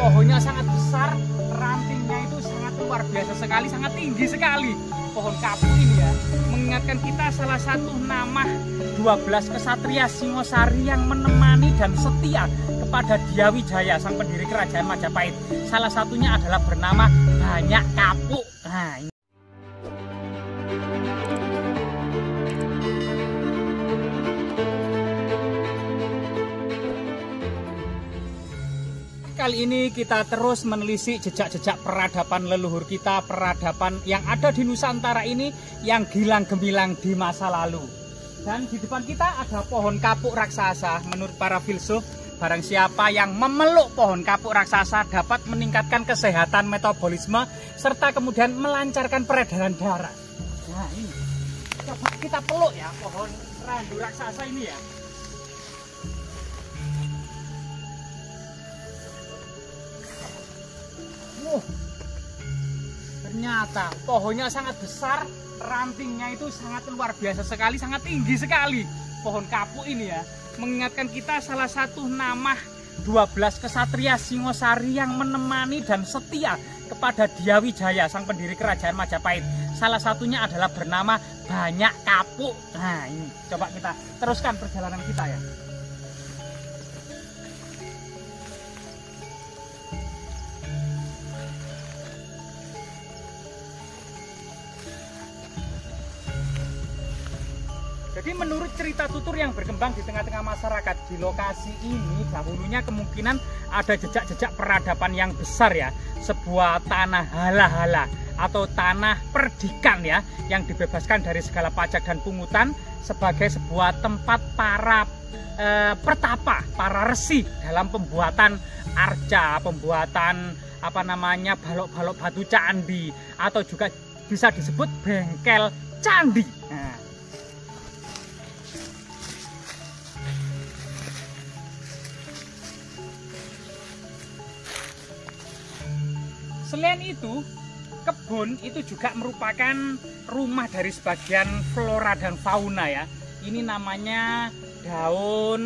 pohonnya sangat besar, rantingnya itu sangat luar biasa sekali, sangat tinggi sekali. Pohon kapuk ini ya, mengingatkan kita salah satu nama 12 kesatria Singosari yang menemani dan setia kepada Dyah Wijaya, sang pendiri kerajaan Majapahit. Salah satunya adalah bernama Banyak Kapuk. Nah, ini. Kali ini kita terus menelisik jejak-jejak peradaban leluhur kita, peradaban yang ada di Nusantara ini yang gilang gemilang di masa lalu. Dan di depan kita ada pohon kapuk raksasa. Menurut para filsuf, barang siapa yang memeluk pohon kapuk raksasa dapat meningkatkan kesehatan metabolisme serta kemudian melancarkan peredaran darah. Nah ini, coba kita peluk ya pohon randu raksasa ini ya. Ternyata pohonnya sangat besar, rantingnya itu sangat luar biasa sekali, sangat tinggi sekali. Pohon kapuk ini ya, mengingatkan kita salah satu nama 12 kesatria Singosari yang menemani dan setia kepada Dyah Wijaya, sang pendiri kerajaan Majapahit. Salah satunya adalah bernama Banyak Kapuk. Nah ini, coba kita teruskan perjalanan kita ya. Jadi menurut cerita tutur yang berkembang di tengah-tengah masyarakat, di lokasi ini dahulunya kemungkinan ada jejak-jejak peradaban yang besar ya. Sebuah tanah hala-hala atau tanah perdikan ya, yang dibebaskan dari segala pajak dan pungutan sebagai sebuah tempat para pertapa, para resi dalam pembuatan arca, pembuatan balok-balok batu candi, atau juga bisa disebut bengkel candi. Nah, selain itu, kebun itu juga merupakan rumah dari sebagian flora dan fauna ya. Ini namanya daun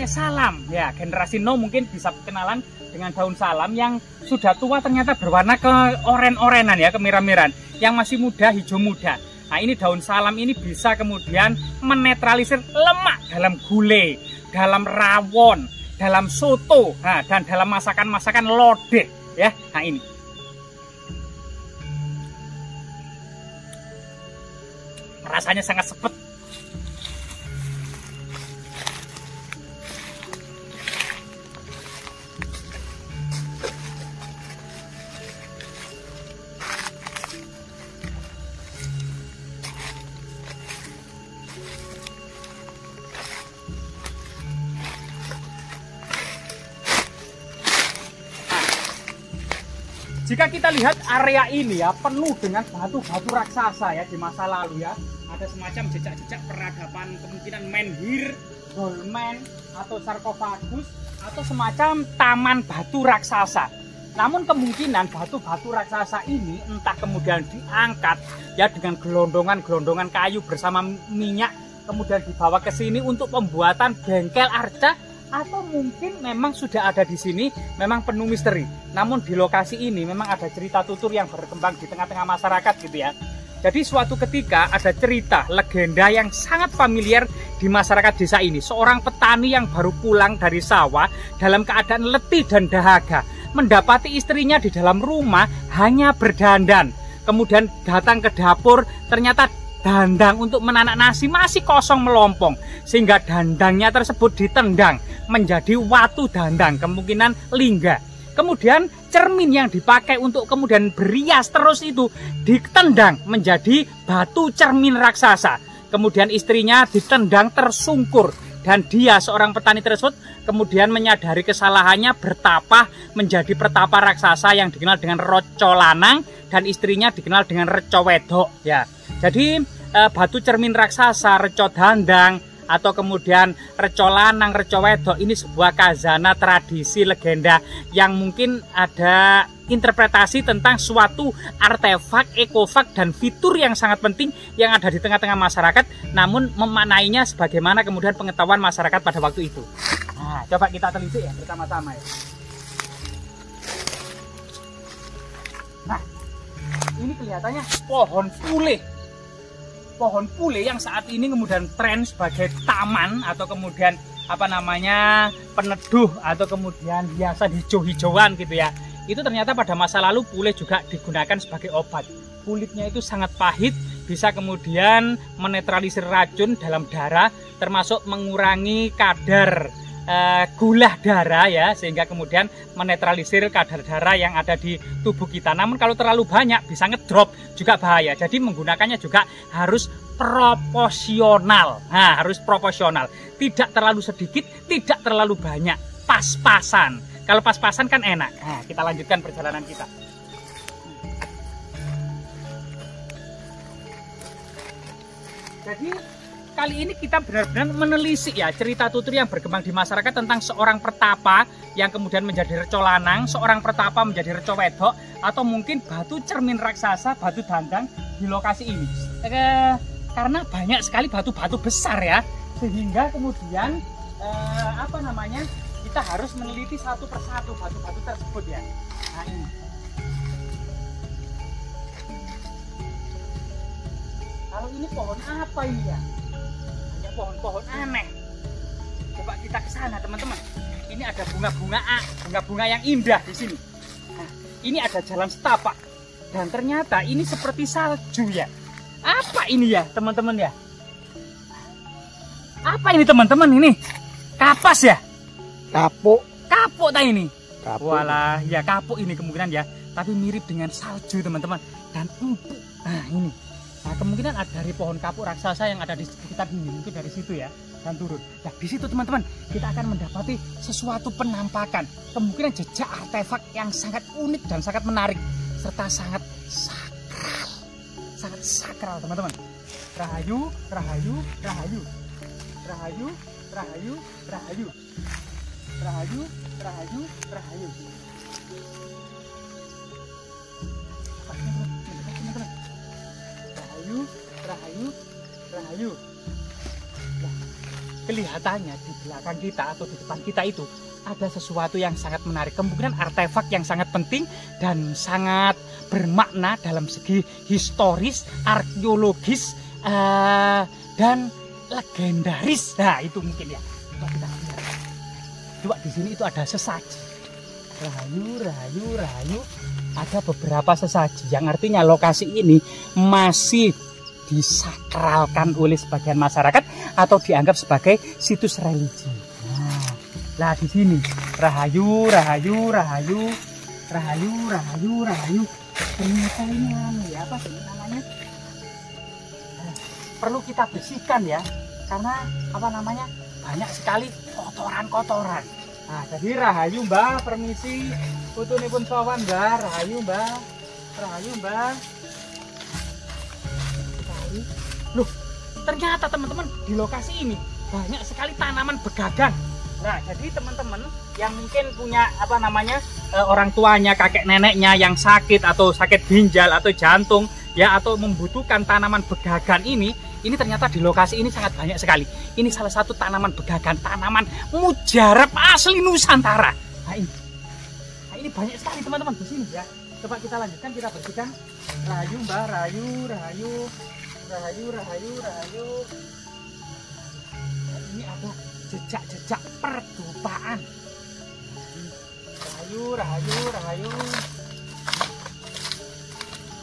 salam ya. Generasi now mungkin bisa kenalan dengan daun salam yang sudah tua ternyata berwarna ke oren-orenan ya, kemerahan-merahan. Yang masih muda, hijau muda. Nah, ini daun salam ini bisa kemudian menetralisir lemak dalam gulai, dalam rawon, dalam soto, dan dalam masakan-masakan lodeh. Ya, nah ini. Rasanya sangat sepet. Jika kita lihat area ini ya, penuh dengan batu-batu raksasa ya di masa lalu ya. Ada semacam jejak-jejak peradaban, kemungkinan menhir, dolmen, atau sarkofagus, atau semacam taman batu raksasa. Namun kemungkinan batu-batu raksasa ini entah kemudian diangkat ya dengan gelondongan-gelondongan kayu bersama minyak, kemudian dibawa ke sini untuk pembuatan bengkel arca, atau mungkin memang sudah ada di sini, memang penuh misteri. Namun di lokasi ini memang ada cerita tutur yang berkembang di tengah-tengah masyarakat gitu ya. Jadi suatu ketika ada cerita legenda yang sangat familiar di masyarakat desa ini. Seorang petani yang baru pulang dari sawah dalam keadaan letih dan dahaga, mendapati istrinya di dalam rumah hanya berdandan. Kemudian datang ke dapur, ternyata dandang untuk menanak nasi masih kosong melompong, sehingga dandangnya tersebut ditendang menjadi watu dandang, kemungkinan lingga. Kemudian cermin yang dipakai untuk kemudian berias terus itu ditendang menjadi batu cermin raksasa. Kemudian istrinya ditendang tersungkur, dan dia seorang petani tersebut kemudian menyadari kesalahannya, bertapah menjadi pertapa raksasa yang dikenal dengan Reca Lanang, dan istrinya dikenal dengan Reca Wedok ya. Jadi batu cermin raksasa, Reca Dandang, atau kemudian Reca Lanang, Reca Wedok, ini sebuah khazanah tradisi legenda yang mungkin ada interpretasi tentang suatu artefak, ekofak, dan fitur yang sangat penting yang ada di tengah-tengah masyarakat, namun memaknainya sebagaimana kemudian pengetahuan masyarakat pada waktu itu. Nah, coba kita telisik ya bersama-sama ya. Nah, ini kelihatannya pohon pule. Pohon pule yang saat ini kemudian tren sebagai taman atau kemudian apa namanya peneduh atau kemudian hiasan hijau-hijauan gitu ya. Itu ternyata pada masa lalu pule juga digunakan sebagai obat. Kulitnya itu sangat pahit, bisa kemudian menetralisir racun dalam darah, termasuk mengurangi kadar gula darah ya, sehingga kemudian menetralisir kadar darah yang ada di tubuh kita. Namun kalau terlalu banyak bisa ngedrop, juga bahaya. Jadi menggunakannya juga harus proporsional. Nah, harus proporsional. Tidak terlalu sedikit, tidak terlalu banyak. Pas-pasan. Kalau pas-pasan kan enak. Nah, kita lanjutkan perjalanan kita. Jadi kali ini kita benar-benar menelisik ya cerita tutur yang berkembang di masyarakat tentang seorang pertapa yang kemudian menjadi reco lanang, seorang pertapa menjadi reco wedok, atau mungkin batu cermin raksasa, batu dandang di lokasi ini. Karena banyak sekali batu-batu besar ya, sehingga kemudian apa namanya kita harus meneliti satu persatu batu-batu tersebut ya. Nah ini. Kalau ini pohon apa ini ya? Pohon-pohon aneh. Coba kita ke sana teman-teman. Ini ada bunga-bunga yang indah di sini. Nah, ini ada jalan setapak dan ternyata ini seperti salju ya. Apa ini ya teman-teman ya? Apa ini teman-teman ini? Kapas ya? Kapuk. Kapuk tak ini? Kapuk. Walah, ya kapuk ini kemungkinan ya. Tapi mirip dengan salju teman-teman dan empuk. Nah ini. Nah, kemungkinan ada dari pohon kapuk raksasa yang ada di sekitar ini, mungkin dari situ ya, dan turun. Nah, di situ teman-teman, kita akan mendapati sesuatu penampakan, kemungkinan jejak artefak yang sangat unik dan sangat menarik, serta sangat sakral, teman-teman. Rahayu, rahayu, rahayu, rahayu, rahayu, rahayu, rahayu, rahayu, rahayu. Rahayu, rahayu. Nah, kelihatannya di belakang kita atau di depan kita itu ada sesuatu yang sangat menarik. Kemungkinan artefak yang sangat penting dan sangat bermakna dalam segi historis, arkeologis, dan legendaris. Nah, itu mungkin ya. Coba kita lihat. Coba di sini itu ada sesaji. Rahayu, rahayu, rahayu. Ada beberapa sesaji yang artinya lokasi ini masih disakralkan oleh sebagian masyarakat atau dianggap sebagai situs religi. Nah, di sini rahayu, rahayu, rahayu, rahayu, rahayu, rahayu. Ternyata ini ya apa sih namanya? Perlu kita bersihkan ya, karena apa namanya banyak sekali kotoran-kotoran. Nah, jadi rahayu mbak, permisi, putunipun sowan mbak, rahayu mbak, rahayu mbak. Loh, ternyata teman-teman di lokasi ini banyak sekali tanaman begagan. Nah, jadi teman-teman yang mungkin punya apa namanya orang tuanya, kakek neneknya yang sakit atau sakit ginjal atau jantung ya, atau membutuhkan tanaman begagan ini ternyata di lokasi ini sangat banyak sekali. Ini salah satu tanaman begagan, tanaman mujarab asli Nusantara. Nah ini banyak sekali teman-teman di sini ya. Coba kita lanjutkan, kita bersihkan. Rahayu mbak, rahayu, rahayu, rahayu, rahayu, rahayu. Nah, ini ada jejak-jejak perdupaan. Rahayu, rahayu, rahayu.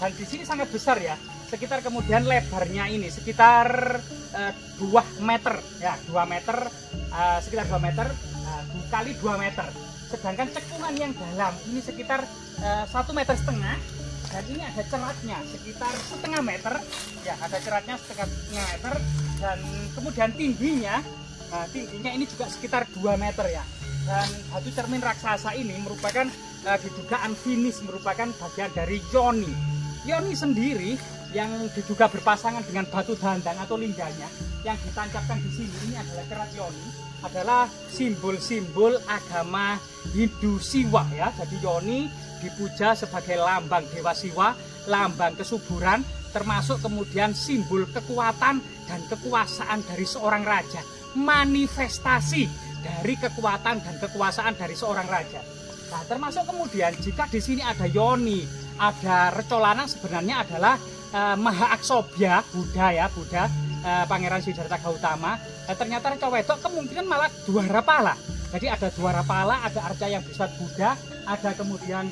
Dan di sini sangat besar ya. Sekitar kemudian lebarnya ini sekitar 2 meter ya, 2 meter, sekitar 2 meter kali 2 meter. Sedangkan cekungan yang dalam ini sekitar 1,5 meter, dan ini ada ceratnya sekitar 0,5 meter ya, ada ceratnya 0,5 meter, dan kemudian tingginya ini juga sekitar 2 meter ya. Dan batu cermin raksasa ini merupakan didugaan finish, merupakan bagian dari yoni. Yoni sendiri yang diduga berpasangan dengan batu dandang atau lingganya yang ditancapkan di sini, ini adalah cerat yoni, adalah simbol-simbol agama Hindu Siwa ya. Jadi yoni dipuja sebagai lambang Dewa Siwa, lambang kesuburan, termasuk kemudian simbol kekuatan dan kekuasaan dari seorang raja, manifestasi dari kekuatan dan kekuasaan dari seorang raja. Nah, termasuk kemudian jika di sini ada yoni, ada Reco Lanang sebenarnya adalah Maha Aksobya Buddha ya, Buddha Pangeran Siddhartha Gautama. Ternyata Reco Wedok kemungkinan malah Dwara Pala. Jadi ada Dwara Pala, ada arca yang bersifat Buddha, ada kemudian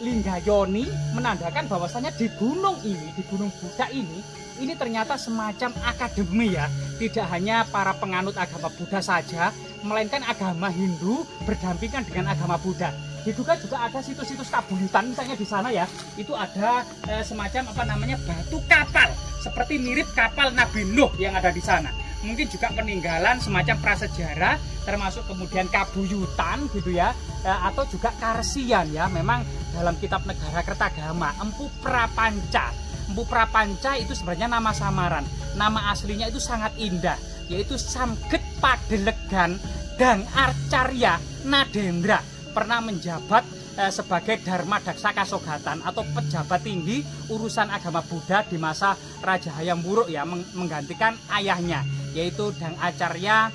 Linggayoni, menandakan bahwasanya di gunung ini, di gunung Buddha ini ternyata semacam akademi ya. Tidak hanya para penganut agama Buddha saja, melainkan agama Hindu berdampingan dengan agama Buddha. Diduga juga ada situs-situs kabuyutan, misalnya di sana ya, itu ada semacam batu kapal, seperti mirip kapal Nabi Nuh yang ada di sana. Mungkin juga peninggalan semacam prasejarah, termasuk kemudian kabuyutan gitu ya, atau juga karsian ya. Memang dalam kitab Negara Kertagama, Empu Prapanca. Empu Prapanca itu sebenarnya nama samaran. Nama aslinya itu sangat indah, yaitu Samget Padelegan Dang Arcarya Nadendra. Pernah menjabat sebagai Dharma Daksa Kasogatan atau pejabat tinggi urusan agama Buddha di masa Raja Hayam Wuruk ya, menggantikan ayahnya, yaitu Dang Acarya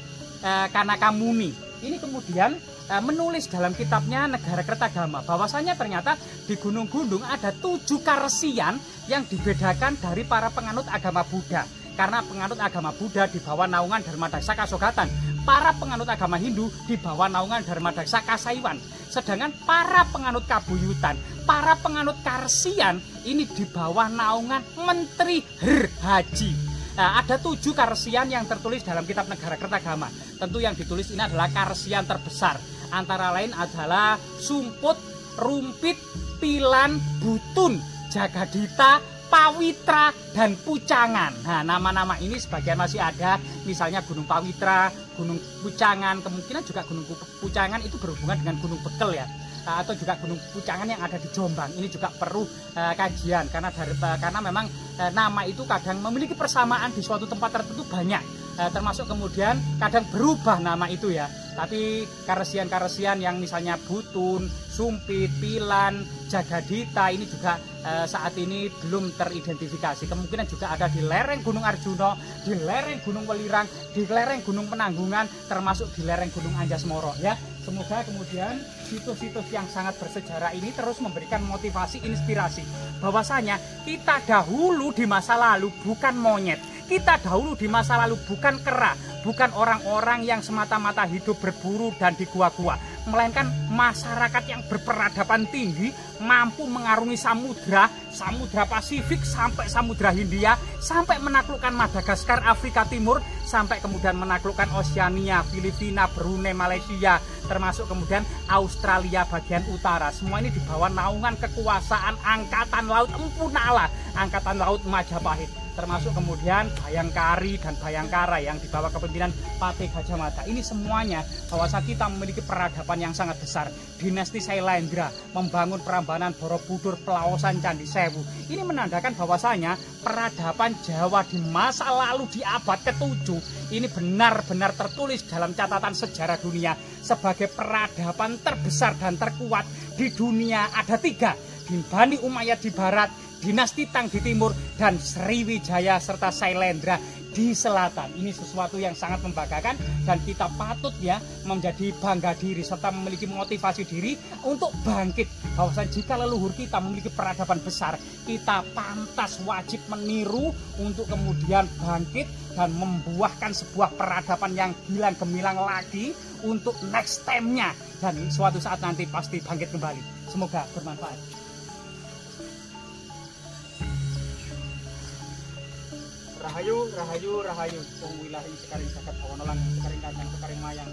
Kanakamuni. Ini kemudian menulis dalam kitabnya Negara Kertagama bahwasanya ternyata di gunung-gunung ada 7 karesian yang dibedakan dari para penganut agama Buddha. Karena penganut agama Buddha di bawah naungan Dharma Daksa Kasogatan, para penganut agama Hindu di bawah naungan Dharma Daksa Kasaiwan. Sedangkan para penganut kabuyutan, para penganut karesian ini di bawah naungan Menteri Haji. Nah, ada 7 karesian yang tertulis dalam kitab Negara Kertagama. Tentu yang ditulis ini adalah karesian terbesar. Antara lain adalah Sumput, Rumpit, Pilan, Butun, Jagadita, Pawitra, dan Pucangan. Nah, nama-nama ini sebagian masih ada, misalnya Gunung Pawitra, Gunung Pucangan, kemungkinan juga Gunung Pucangan itu berhubungan dengan Gunung Bekel ya, atau juga Gunung Pucangan yang ada di Jombang. Ini juga perlu kajian karena memang nama itu kadang memiliki persamaan di suatu tempat tertentu banyak, termasuk kemudian kadang berubah nama itu ya. Tapi karesian-karesian yang misalnya Butun, Sumpit, Pilan, Jagadita ini juga saat ini belum teridentifikasi. Kemungkinan juga ada di lereng Gunung Arjuna, di lereng Gunung Welirang, di lereng Gunung Penanggungan, termasuk di lereng Gunung Anjasmara ya. Semoga kemudian situs-situs yang sangat bersejarah ini terus memberikan motivasi, inspirasi bahwasanya kita dahulu di masa lalu bukan monyet. Kita dahulu di masa lalu bukan kera, bukan orang-orang yang semata-mata hidup berburu dan di gua-gua, melainkan masyarakat yang berperadaban tinggi, mampu mengarungi samudra Pasifik sampai Samudra Hindia, sampai menaklukkan Madagaskar, Afrika Timur, sampai kemudian menaklukkan Oseania, Filipina, Brunei, Malaysia, termasuk kemudian Australia bagian utara. Semua ini di bawah naungan kekuasaan Angkatan Laut Empu Nala, Angkatan Laut Majapahit, termasuk kemudian Bayangkari dan Bayangkara yang di bawah kepemimpinan Patih Gajah Mada. Ini semuanya bahwasanya kita memiliki peradaban yang sangat besar. Dinasti Sailendra membangun Prambanan, Borobudur, Pelaosan, Candi Sewu. Ini menandakan bahwasanya peradaban Jawa di masa lalu di abad ke-7 ini benar-benar tertulis dalam catatan sejarah dunia sebagai peradaban terbesar dan terkuat di dunia. Ada 3, di Bani Umayyad di barat, Dinasti Tang di timur, dan Sriwijaya serta Sailendra di selatan. Ini sesuatu yang sangat membanggakan dan kita patut ya menjadi bangga diri serta memiliki motivasi diri untuk bangkit. Bahwasanya jika leluhur kita memiliki peradaban besar, kita pantas wajib meniru untuk kemudian bangkit dan membuahkan sebuah peradaban yang gilang gemilang lagi untuk next time-nya, dan suatu saat nanti pasti bangkit kembali. Semoga bermanfaat. Rahayu, rahayu, rahayu. Wong wilahi sekaring jagat awan lang, sekaring kacang, sekaring mayang.